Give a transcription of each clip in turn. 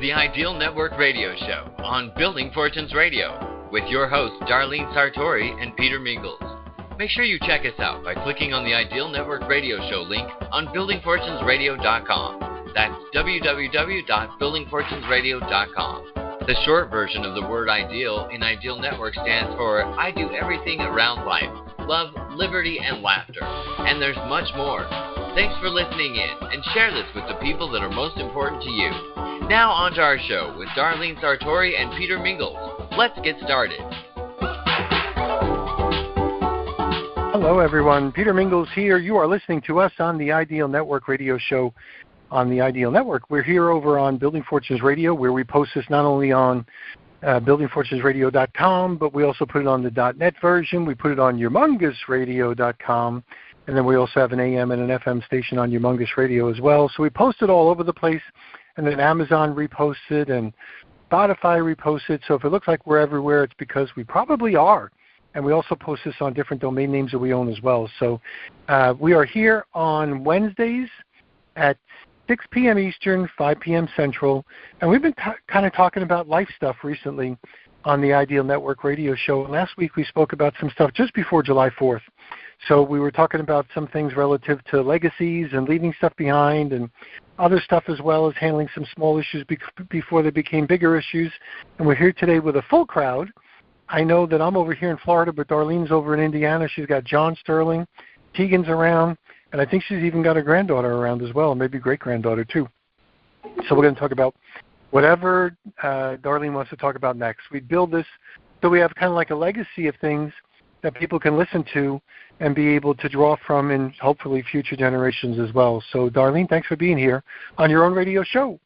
the Ideal Network Radio Show on Building Fortunes Radio with your hosts Darlene Sartore and Peter Mingils. Make sure you check us out by clicking on the Ideal Network Radio Show link on buildingfortunesradio.com. That's www.buildingfortunesradio.com. The short version of the word ideal in Ideal Network stands for I do everything around life, love, liberty, and laughter. And there's much more. Thanks for listening in, and share this with the people that are most important to you. Now on to our show with Darlene Sartore and Peter Mingils. Let's get started. Hello everyone, Peter Mingils here. You are listening to us on the Ideal Network Radio Show on the Ideal Network. We're here over on Building Fortunes Radio, where we post this not only on buildingfortunesradio.com, but we also put it on the .net version. We put it on humongusradio.com, and then we also have an AM and an FM station on Humongous Radio as well. So we post it all over the place, and then Amazon reposts it, and Spotify reposts it. So if it looks like we're everywhere, it's because we probably are. And we also post this on different domain names that we own as well. So we are here on Wednesdays at 6 p.m. Eastern, 5 p.m. Central, and we've been kind of talking about life stuff recently on the Ideal Network Radio Show. And last week we spoke about some stuff just before July 4th. So we were talking about some things relative to legacies and leaving stuff behind and other stuff, as well as handling some small issues before they became bigger issues. And we're here today with a full crowd. I know that I'm over here in Florida, but Darlene's over in Indiana. She's got John Sterling, Tegan's around, and I think she's even got a granddaughter around as well, and maybe great-granddaughter too. So we're going to talk about whatever Darlene wants to talk about next. We build this so we have kind of like a legacy of things that people can listen to and be able to draw from in hopefully future generations as well. So Darlene, thanks for being here on your own radio show.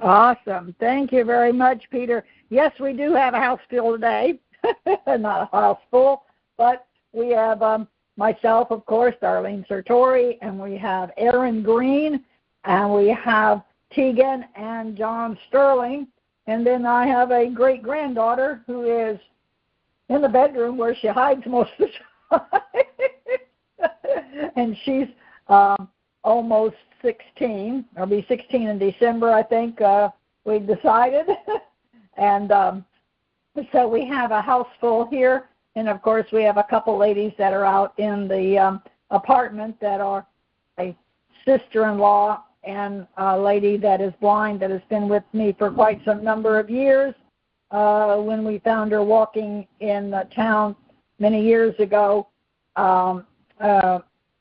Awesome. Thank you very much, Peter. Yes, we do have a house full today. Not a house full, but we have myself, of course, Darlene Sartore, and we have Aaron Green, and we have Tegan and John Sterling, and then I have a great-granddaughter who is in the bedroom where she hides most of the time, and she's almost 16. I'll be 16 in December, I think we decided, and so we have a house full here. And, of course, we have a couple ladies that are out in the apartment that are a sister-in-law and a lady that is blind that has been with me for quite some number of years. When we found her walking in the town many years ago,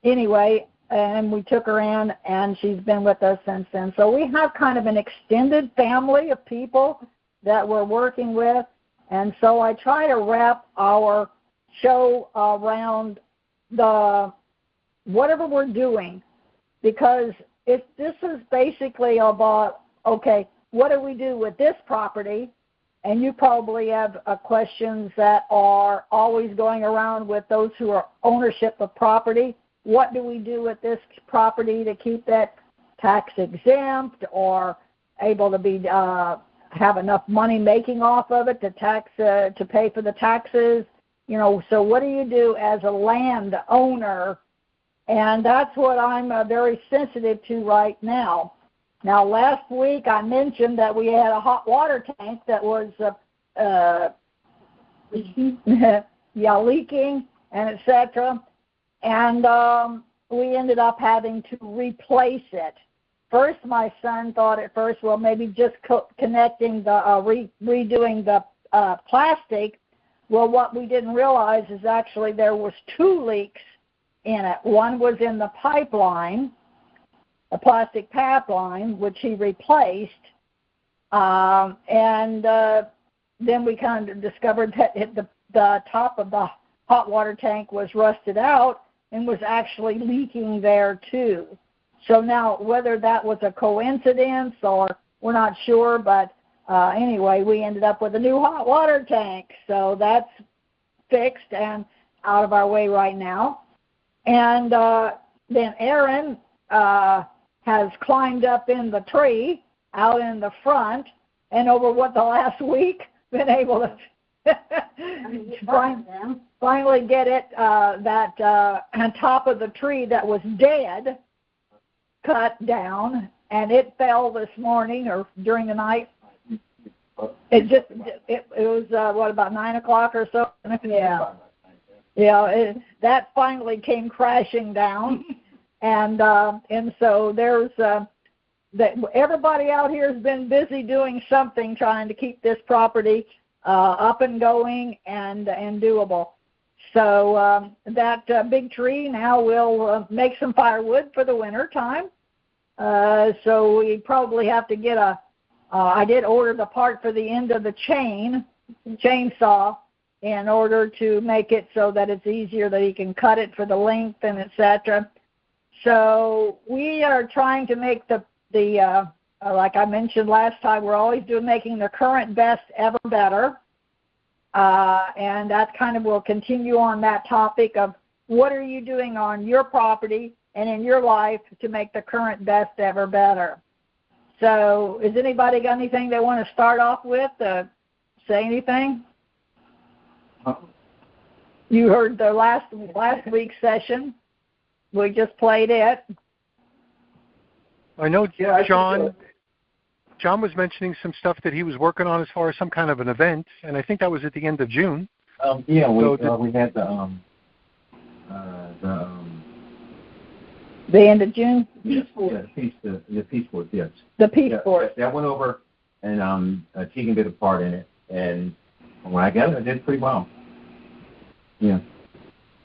anyway, and we took her in, and she's been with us since then. So we have kind of an extended family of people that we're working with. And so I try to wrap our show around the whatever we're doing, because this is basically about, okay, what do we do with this property? And you probably have questions that are always going around with those who are ownership of property. What do we do with this property to keep that tax exempt or able to be have enough money making off of it to pay for the taxes, you know? So what do you do as a land owner? And that's what I'm very sensitive to right now. Now, last week I mentioned that we had a hot water tank that was leaking and etc. And we ended up having to replace it. First, my son thought at first, well, maybe just connecting the redoing the plastic. Well, what we didn't realize is actually there was two leaks in it. One was in the pipeline, the plastic pipeline, which he replaced, and then we kind of discovered that the top of the hot water tank was rusted out and was actually leaking there too. So now, whether that was a coincidence or we're not sure, but anyway, we ended up with a new hot water tank. So that's fixed and out of our way right now. And then Aaron has climbed up in the tree out in the front, and over the last week, been able to finally get it that on top of the tree that was dead cut down, and it fell this morning or during the night. It was about 9 o'clock or so? Yeah. Yeah, that finally came crashing down, and so there's that everybody out here has been busy doing something trying to keep this property up and going and doable. So that big tree now will make some firewood for the winter time. So we probably have to get I did order the part for the end of the chainsaw, in order to make it so that it's easier that he can cut it for the length and etc. So we are trying to make the like I mentioned last time, we're always making the current best ever better. And that kind of will continue on that topic of what are you doing on your property and in your life to make the current best ever better. So has anybody got anything they want to start off with? Say anything? You heard the last week's session. We just played it. I know John was mentioning some stuff that he was working on as far as some kind of an event, and I think that was at the end of June. We had the end of June? Yes, the Peace Board, yes. The Peace Board. That went over, and Tegan did a part in it, and when I got it, I did pretty well. Yeah,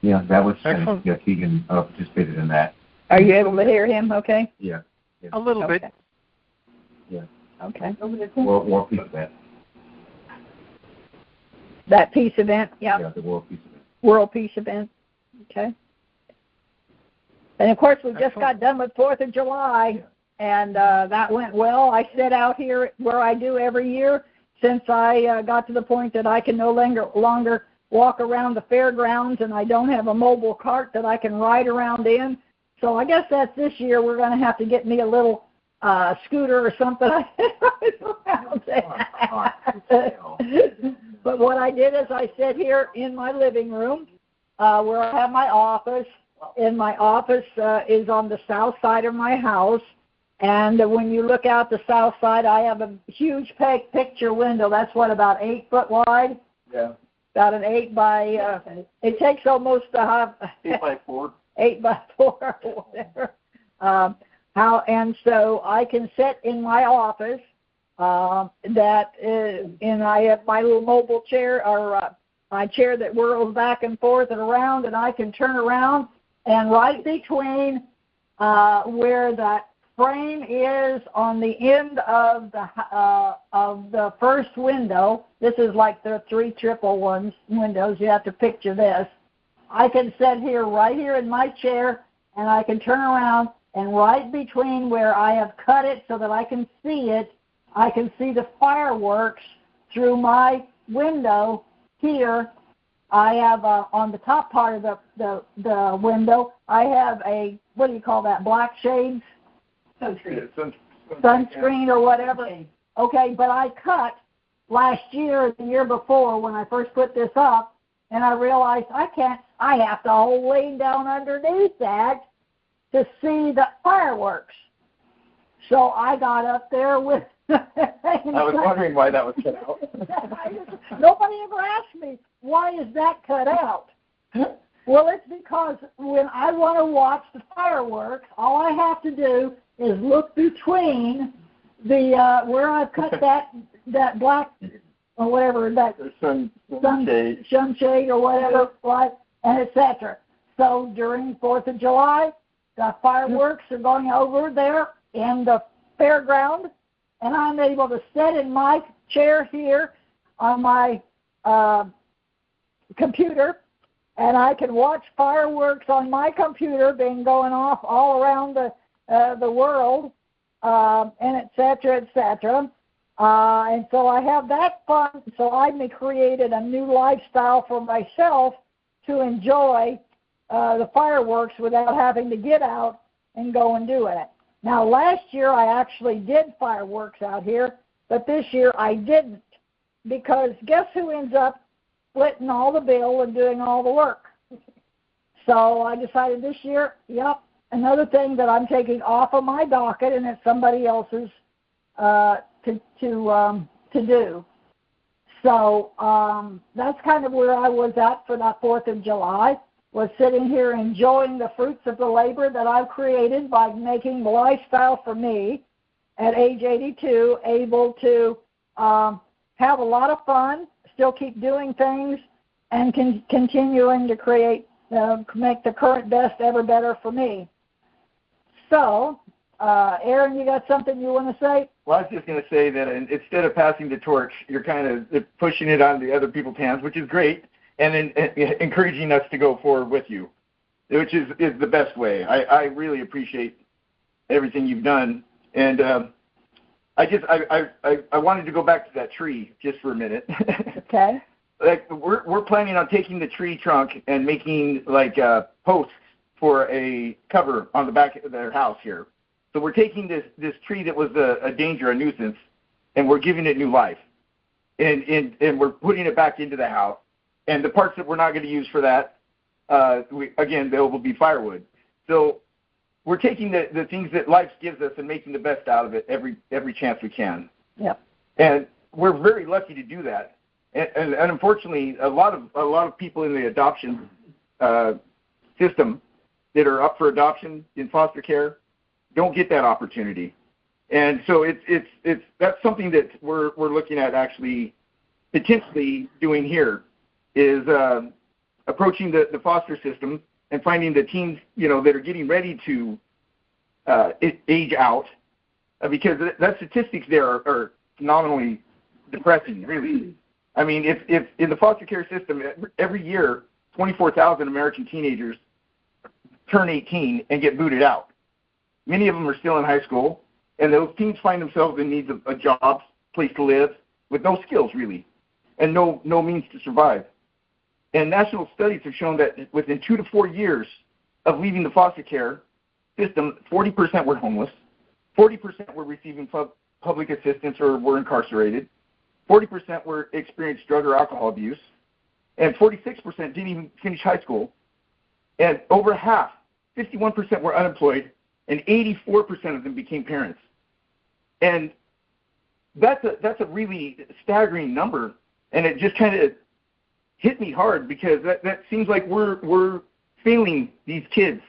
that was excellent. Tegan participated in that. Are you able to hear him okay? Yeah. A little bit. Yeah. Okay. War Peace event. That peace event, yeah. Yeah, the World Peace event. World Peace event, okay. And, of course, we just got done with 4th of July, and that went well. I sit out here where I do every year since I got to the point that I can no longer walk around the fairgrounds, and I don't have a mobile cart that I can ride around in. So I guess that's this year. We're going to have to get me a little scooter or something. But what I did is I sit here in my living room where I have my office. And my office is on the south side of my house. And when you look out the south side, I have a huge picture window. That's about 8 foot wide. Yeah. About an 8 by. It takes almost 8 by 4. 8 by 4 or whatever. And so I can sit in my office. And I have my little mobile chair or my chair that whirls back and forth and around, and I can turn around. And right between where that frame is on the end of the first window, this is like the 3 triple windows. You have to picture this. I can sit right here in my chair, and I can turn around, and right between where I have cut it so that I can see it, I can see the fireworks through my window here. I have on the top part of the window, I have a, what do you call that, black shades? Sunscreen or whatever. Okay, but I cut last year or the year before when I first put this up, and I realized I have to lay down underneath that to see the fireworks. So I got up there with I was wondering why that was cut out. Nobody ever asked me, why is that cut out? Well, it's because when I want to watch the fireworks, all I have to do is look between the where I've cut that black or whatever, that sunshade or whatever, right, and etc. So during 4th of July, the fireworks are going over there in the fairground, and I'm able to sit in my chair here on my computer, and I can watch fireworks on my computer being going off all around the world, and et cetera, and so I have that fun. So I created a new lifestyle for myself to enjoy the fireworks without having to get out and go and do it. Now, last year I actually did fireworks out here, but this year I didn't, because guess who ends up splitting all the bill and doing all the work? So I decided this year, another thing that I'm taking off of my docket, and it's somebody else's to do. So that's kind of where I was at for that 4th of July, was sitting here enjoying the fruits of the labor that I've created by making the lifestyle for me at age 82, able to have a lot of fun, still keep doing things, and continuing to create, make the current best ever better for me. So, Aaron, you got something you want to say? Well, I was just going to say that instead of passing the torch, you're kind of pushing it on the other people's hands, which is great, and encouraging us to go forward with you, which is the best way. I really appreciate everything you've done, and I wanted to go back to that tree just for a minute. Okay. Like we're planning on taking the tree trunk and making like posts for a cover on the back of their house here. So we're taking this tree that was a danger, a nuisance, and we're giving it new life, and we're putting it back into the house. And the parts that we're not going to use for that, they will be firewood. So we're taking the things that life gives us and making the best out of it every chance we can. Yep. And we're very lucky to do that. And unfortunately, a lot of people in the adoption system that are up for adoption in foster care don't get that opportunity. And so that's something that we're looking at actually potentially doing here, is approaching the foster system and finding the teens, that are getting ready to age out, because that statistics there are phenomenally depressing, really. I mean, if in the foster care system, every year, 24,000 American teenagers turn 18 and get booted out. Many of them are still in high school, and those teens find themselves in need of a job, place to live, with no skills, really, and no means to survive. And national studies have shown that within 2 to 4 years of leaving the foster care system, 40% were homeless, 40% were receiving public assistance or were incarcerated, 40% were experienced drug or alcohol abuse, and 46% didn't even finish high school. And over half, 51% were unemployed, and 84% of them became parents. And that's a really staggering number, and it just kind of hit me hard, because that seems like we're failing these kids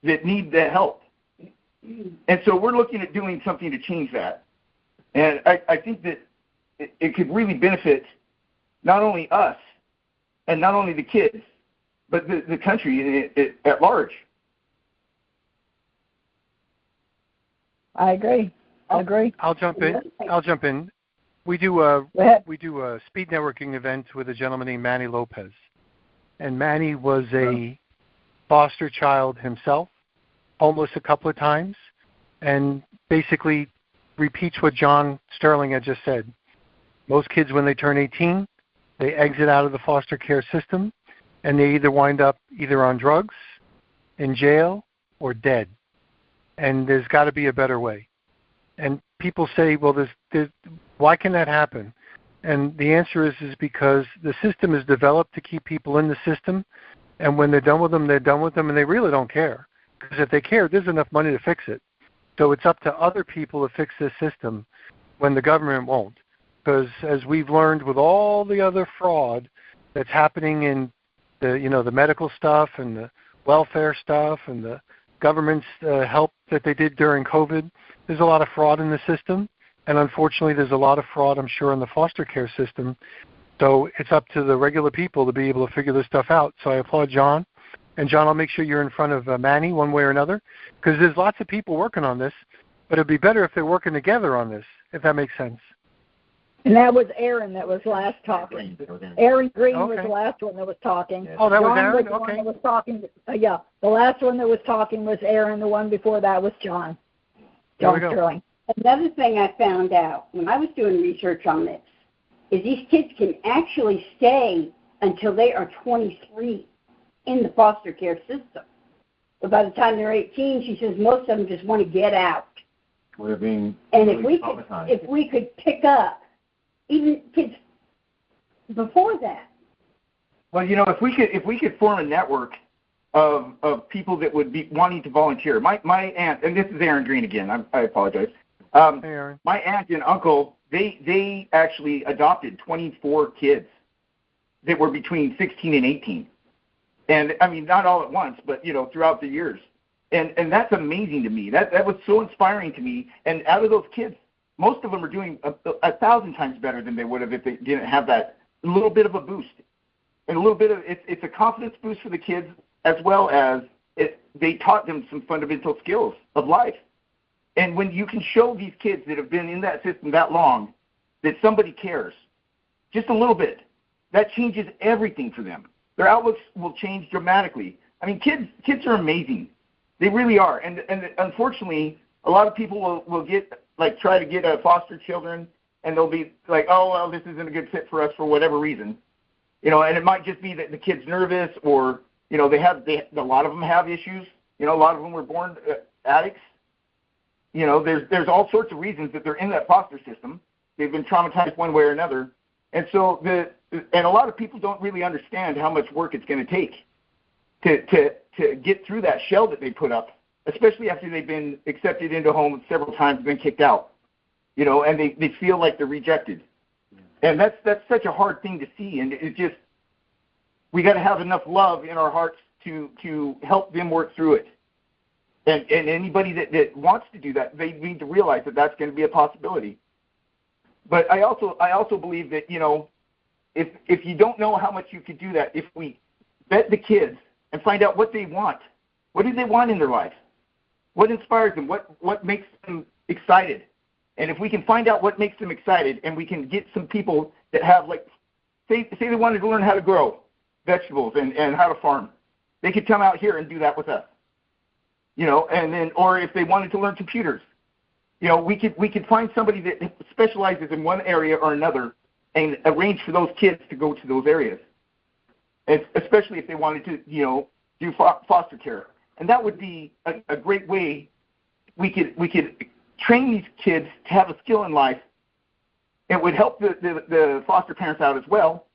that need the help. And so we're looking at doing something to change that. And I think that it could really benefit not only us and not only the kids, but the country at large. I agree. I'll jump in. We do a speed networking event with a gentleman named Manny Lopez, and Manny was a foster child himself, homeless a couple of times, and basically repeats what John Sterling had just said. Most kids, when they turn 18, they exit out of the foster care system, and they either wind up either on drugs, in jail, or dead. And there's got to be a better way. And people say, well, why can that happen? And the answer is because the system is developed to keep people in the system, and when they're done with them, they're done with them, and they really don't care. Because if they care, there's enough money to fix it. So it's up to other people to fix this system when the government won't. Because as we've learned with all the other fraud that's happening in the medical stuff and the welfare stuff and the government's help that they did during COVID, there's a lot of fraud in the system. And unfortunately, there's a lot of fraud, I'm sure, in the foster care system. So it's up to the regular people to be able to figure this stuff out. So I applaud John. And John, I'll make sure you're in front of Manny one way or another, because there's lots of people working on this, but it'd be better if they're working together on this, if that makes sense. And that was Aaron that was last talking. Aaron Green was the last one that was talking. Oh, that was John Aaron? Was the one that was talking. The last one that was talking was Aaron. The one before that was John Sterling. Another thing I found out when I was doing research on this is these kids can actually stay until they are 23 in the foster care system. But by the time they're 18, she says most of them just want to get out. We're being and if we could pick up even kids before that. Well, if we could form a network of people that would be wanting to volunteer. My aunt, and this is Aaron Green again. I apologize. Hey, Aaron. My aunt and uncle, they actually adopted 24 kids that were between 16 and 18. And, I mean, not all at once, but, throughout the years. And that's amazing to me. That was so inspiring to me. And out of those kids, most of them are doing 1,000 times better than they would have if they didn't have that little bit of a boost. And a little bit of it's a confidence boost for the kids, as well as they taught them some fundamental skills of life. And when you can show these kids that have been in that system that long that somebody cares, just a little bit, that changes everything for them. Their outlooks will change dramatically. I mean, kids are amazing. They really are. And unfortunately, a lot of people will try to get foster children, and they'll be like, oh, well, this isn't a good fit for us for whatever reason. And it might just be that the kid's nervous, or, a lot of them have issues. A lot of them were born addicts. There's all sorts of reasons that they're in that foster system. They've been traumatized one way or another. And so and a lot of people don't really understand how much work it's going to take to get through that shell that they put up, especially after they've been accepted into homes several times and been kicked out, and they feel like they're rejected. And that's such a hard thing to see. And it's just, we got to have enough love in our hearts to help them work through it. And anybody that wants to do that, they need to realize that that's going to be a possibility. But I also believe that, if you don't know how much you could do that, if we vet the kids and find out what they want, what do they want in their life? What inspires them? What makes them excited? And if we can find out what makes them excited, and we can get some people that have, say they wanted to learn how to grow vegetables and how to farm, they could come out here and do that with us. And then, or if they wanted to learn computers, we could find somebody that specializes in one area or another and arrange for those kids to go to those areas, especially if they wanted to, do foster care. And that would be a great way we could train these kids to have a skill in life. It would help the foster parents out as well.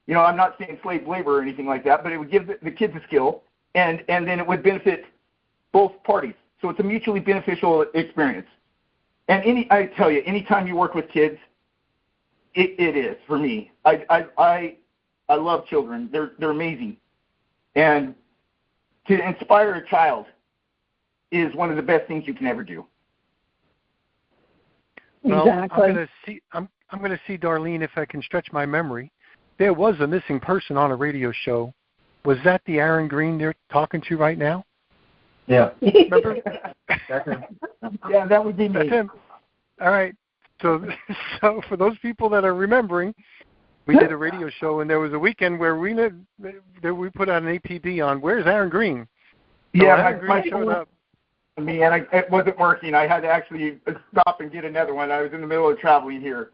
I'm not saying slave labor or anything like that, but it would give the kids a skill, and then it would benefit both parties. So it's a mutually beneficial experience. And I tell you, anytime you work with kids, it is for me. I love children. They're amazing, and to inspire a child is one of the best things you can ever do. Well, Exactly. I'm going to see, Darlene, if I can stretch my memory. There was a missing person on a radio show. Was that the Aaron Green they're talking to right now? Yeah. Remember? Yeah, that would be me. That's him. All right. So for those people that are remembering, we did a radio show, and there was a weekend where we put out an APB on Where's Aaron Green? So Yeah, Aaron Green showed up. Me, and it wasn't working. I had to actually stop and get another one. I was in the middle of traveling here.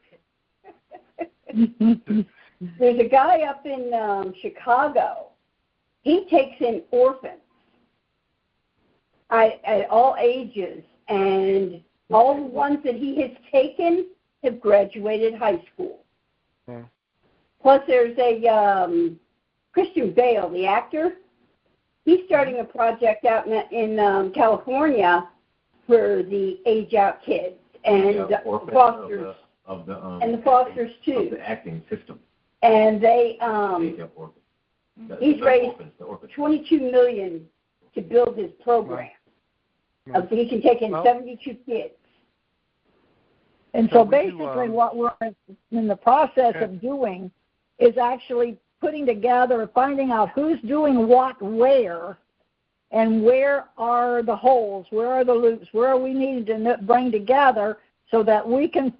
There's a guy up in Chicago. He takes in orphans at all ages, and all the ones that he has taken have graduated high school. Yeah. Plus, there's a Christian Bale, the actor. He's starting a project out in California for the age-out kids and fosters, and the fosters too. Of the acting system. And they he's raised $22 million to build his program. Wow. So he can take in 72 kids. And so basically what we're in the process of doing is actually putting together, finding out who's doing what where, and where are the holes, where are the loops, where are we needing to bring together so that we can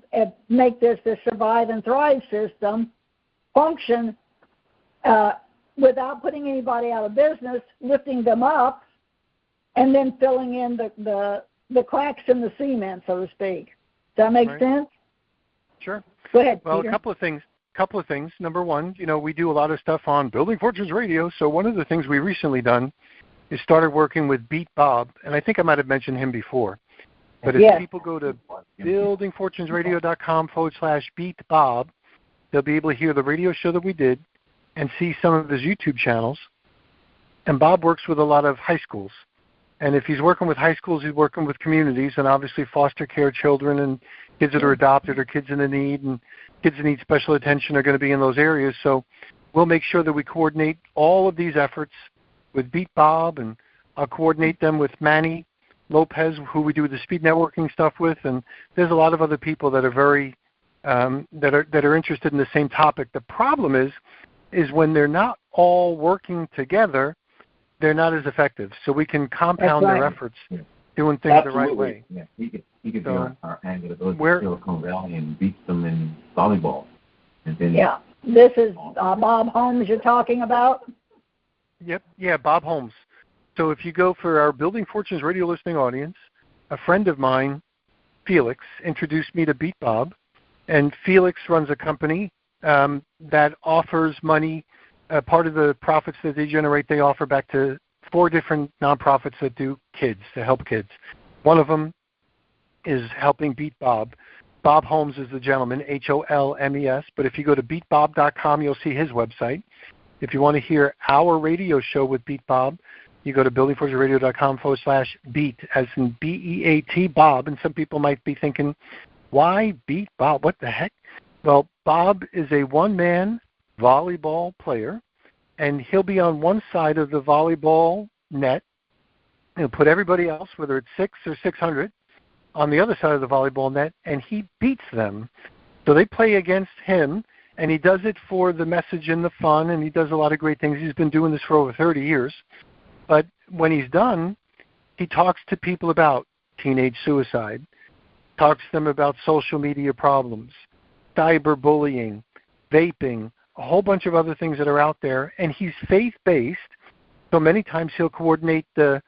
make this survive and thrive system function without putting anybody out of business, lifting them up, and then filling in the cracks in the cement, so to speak. Does that make sense? Sure. Go ahead, Well, Peter. a couple of things. Number one, we do a lot of stuff on Building Fortunes Radio. So one of the things we recently done is started working with Beat Bob, and I think I might have mentioned him before. But if people go to buildingfortunesradio.com/Beat Bob, they'll be able to hear the radio show that we did and see some of his YouTube channels. And Bob works with a lot of high schools. And if he's working with high schools, he's working with communities, and obviously foster care children and kids that are adopted or kids in need and kids that need special attention are going to be in those areas. So we'll make sure that we coordinate all of these efforts with Beat Bob, and I'll coordinate them with Manny Lopez, who we do the speed networking stuff with, and there's a lot of other people that are very that are interested in the same topic. The problem is when they're not all working together, they're not as effective. So we can compound their efforts doing things the right way. Yeah, he could be our angle to go to Silicon Valley and beat them in volleyball. And then this is Bob Holmes you're talking about? Yep, yeah, Bob Holmes. So if you go for our Building Fortunes radio listening audience, a friend of mine, Felix, introduced me to Beat Bob, and Felix runs a company that offers money. Part of the profits that they generate, they offer back to 4 different nonprofits that do kids, to help kids. One of them is helping Beat Bob. Bob Holmes is the gentleman, Holmes, but if you go to beatbob.com, you'll see his website. If you want to hear our radio show with Beat Bob, you go to buildingfortunesradio.com/beat, as in BEAT, Bob. And some people might be thinking, why Beat Bob? What the heck? Well, Bob is a one-man volleyball player, and he'll be on one side of the volleyball net. He'll put everybody else, whether it's 6 or 600, on the other side of the volleyball net, and he beats them. So they play against him, and he does it for the message and the fun, and he does a lot of great things. He's been doing this for over 30 years. But when he's done, he talks to people about teenage suicide, talks to them about social media problems, cyberbullying, vaping, a whole bunch of other things that are out there, and he's faith-based, so many times he'll coordinate the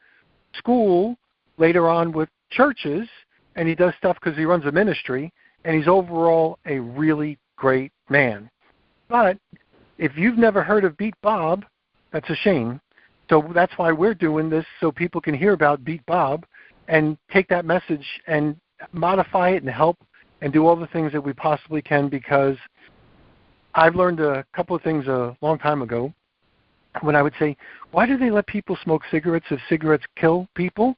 school later on with churches, and he does stuff because he runs a ministry, and he's overall a really great man. But if you've never heard of Beat Bob, that's a shame. So that's why we're doing this, so people can hear about Beat Bob and take that message and modify it and help and do all the things that we possibly can, because I've learned a couple of things a long time ago when I would say, why do they let people smoke cigarettes if cigarettes kill people?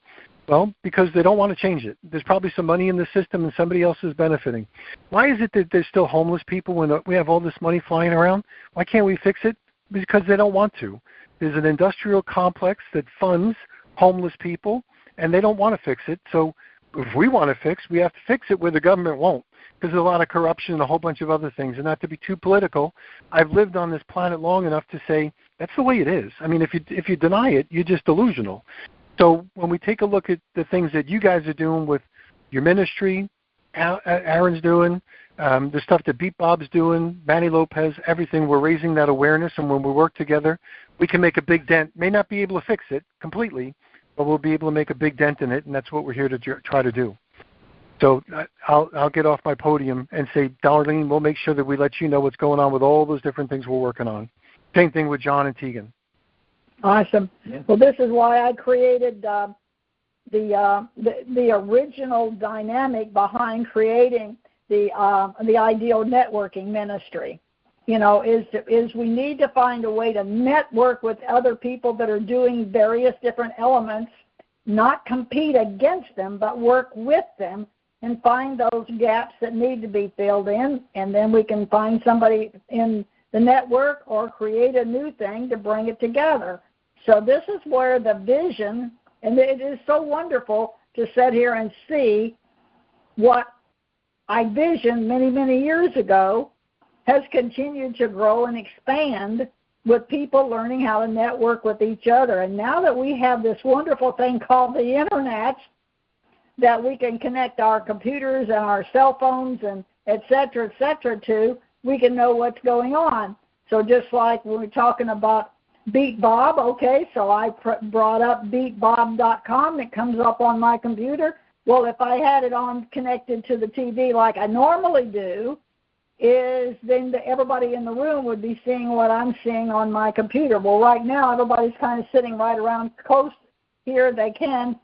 Well, because they don't want to change it. There's probably some money in the system and somebody else is benefiting. Why is it that there's still homeless people when we have all this money flying around? Why can't we fix it? Because they don't want to. There's an industrial complex that funds homeless people, and they don't want to fix it. So if we want to fix, we have to fix it where the government won't, because there's a lot of corruption and a whole bunch of other things. And not to be too political, I've lived on this planet long enough to say that's the way it is. I mean, if you deny it, you're just delusional. So when we take a look at the things that you guys are doing with your ministry, Aaron's doing, the stuff that Beat Bob's doing, Manny Lopez, everything, we're raising that awareness, and when we work together, we can make a big dent. May not be able to fix it completely, but we'll be able to make a big dent in it, and that's what we're here to try to do. So I'll get off my podium and say, Darlene, we'll make sure that we let you know what's going on with all those different things we're working on. Same thing with John and Tegan. Awesome. Yeah. Well, this is why I created the original dynamic behind creating the Ideal Networking Ministry. You know, is we need to find a way to network with other people that are doing various different elements, not compete against them, but work with them and find those gaps that need to be filled in, and then we can find somebody in the network or create a new thing to bring it together. So this is where the vision, and it is so wonderful to sit here and see what I visioned many, many years ago has continued to grow and expand with people learning how to network with each other. And now that we have this wonderful thing called the Internet that we can connect our computers and our cell phones and et cetera to, we can know what's going on. So just like when we're talking about Beat Bob, okay, so I brought up beatbob.com. It comes up on my computer. Well, if I had it on connected to the TV like I normally do, then everybody in the room would be seeing what I'm seeing on my computer. Well, right now everybody's kind of sitting right around close here. They can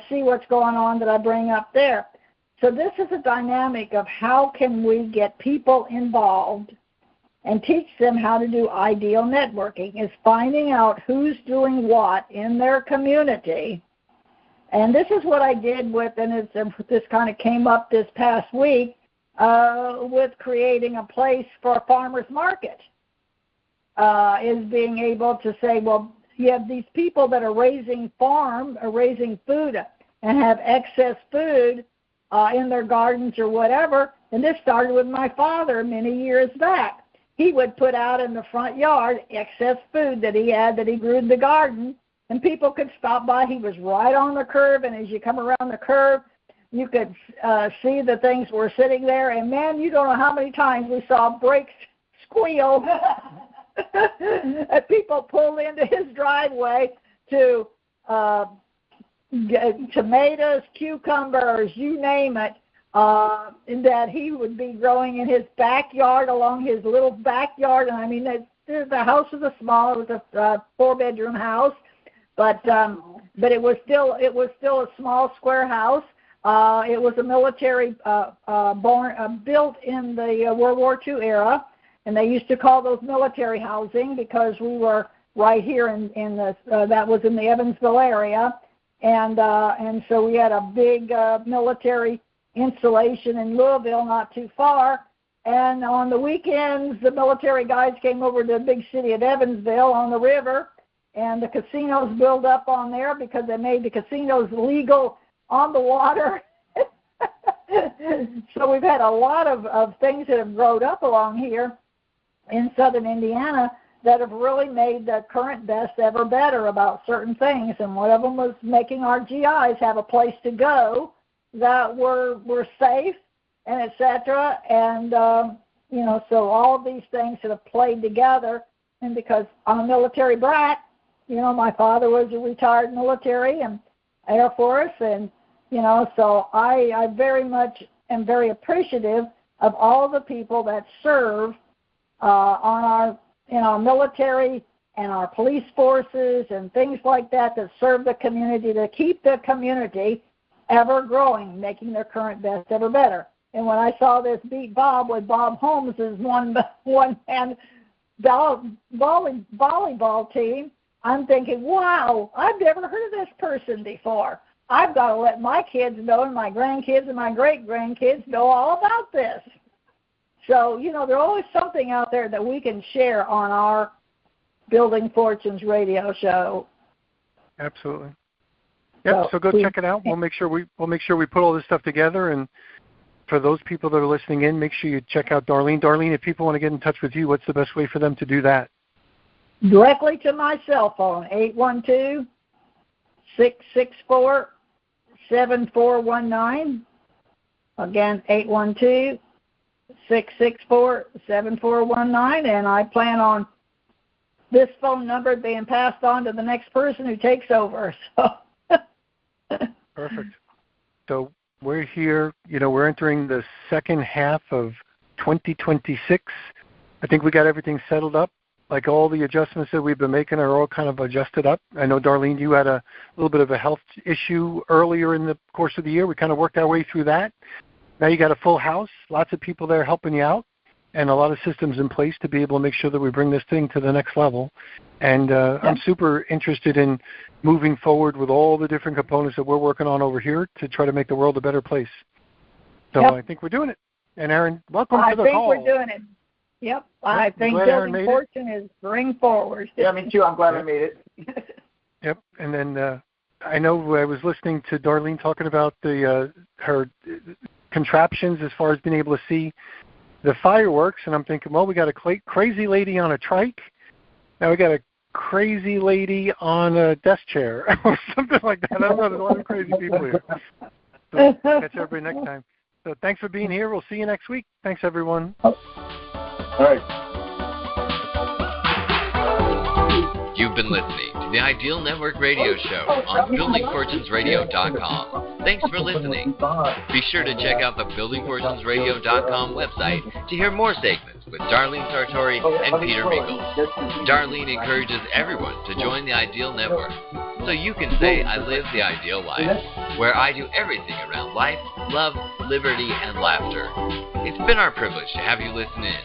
see what's going on that I bring up there. So this is a dynamic of how can we get people involved and teach them how to do ideal networking. Is finding out who's doing what in their community. And this is what I did with, and this kind of came up this past week, with creating a place for a farmer's market. Is being able to say, well, you have these people that are raising food and have excess food in their gardens or whatever. And this started with my father many years back. He would put out in the front yard excess food that he had that he grew in the garden, and people could stop by. He was right on the curb, and as you come around the curb, you could see the things were sitting there. And, man, you don't know how many times we saw brakes squeal and people pulled into his driveway to get tomatoes, cucumbers, you name it, that he would be growing in his backyard, along his little backyard. And I mean, the house was small; it was a 4-bedroom house, but it was still a small square house. It was a military built in the World War II era, and they used to call those military housing because we were right here in the that was in the Evansville area. And so we had a big military installation in Louisville, not too far. And on the weekends, the military guys came over to the big city of Evansville on the river, and the casinos built up on there because they made the casinos legal on the water. So we've had a lot of things that have grown up along here in southern Indiana that have really made the current best ever better about certain things. And one of them was making our GIs have a place to go that were safe and et cetera. And, so all of these things that have played together. And because I'm a military brat, my father was a retired military and Air Force. And, so I very much am very appreciative of all the people that serve in our military and our police forces and things like that serve the community, to keep the community ever growing, making their current best ever better. And when I saw this Beat Bob with Bob Holmes' one-man volleyball team, I'm thinking, wow, I've never heard of this person before. I've got to let my kids know, and my grandkids and my great-grandkids know all about this. So, there's always something out there that we can share on our Building Fortunes radio show. Absolutely. Yep. So go check it out. We'll make sure we put all this stuff together. And for those people that are listening in, make sure you check out Darlene. Darlene, if people want to get in touch with you, what's the best way for them to do that? Directly to my cell phone, 812-664-7419. Again, 812-664-7419, and I plan on this phone number being passed on to the next person who takes over. So. Perfect. So we're here, we're entering the second half of 2026. I think we got everything settled up. Like all the adjustments that we've been making are all kind of adjusted up. I know, Darlene, you had a little bit of a health issue earlier in the course of the year. We kind of worked our way through that. Now you got a full house, lots of people there helping you out, and a lot of systems in place to be able to make sure that we bring this thing to the next level. And I'm super interested in moving forward with all the different components that we're working on over here to try to make the world a better place. So I think we're doing it. And Aaron, welcome to the call. I think we're doing it. Yep. I think Building Fortune is bring forward. Yeah, me too. I'm glad I made it. Yep. And then I know I was listening to Darlene talking about her contraptions as far as being able to see the fireworks, and I'm thinking, well, we got a crazy lady on a trike. Now we got a crazy lady on a desk chair or something like that. I don't know. There's a lot of crazy people here. So catch everybody next time. So thanks for being here. We'll see you next week. Thanks, everyone. All right. You've been listening to the Ideal Network Radio Show on BuildingFortunesRadio.com. Thanks for listening. Be sure to check out the BuildingFortunesRadio.com website to hear more segments with Darlene Sartore and Peter Mingils. Darlene encourages everyone to join the Ideal Network so you can say, I live the ideal life, where I do everything around life, love, liberty, and laughter. It's been our privilege to have you listen in.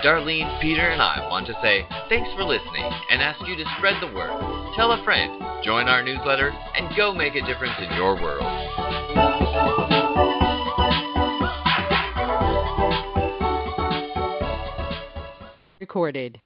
Darlene, Peter, and I want to say thanks for listening and ask you to spread the word. Tell a friend, join our newsletter, and go make a difference in your world. Recorded.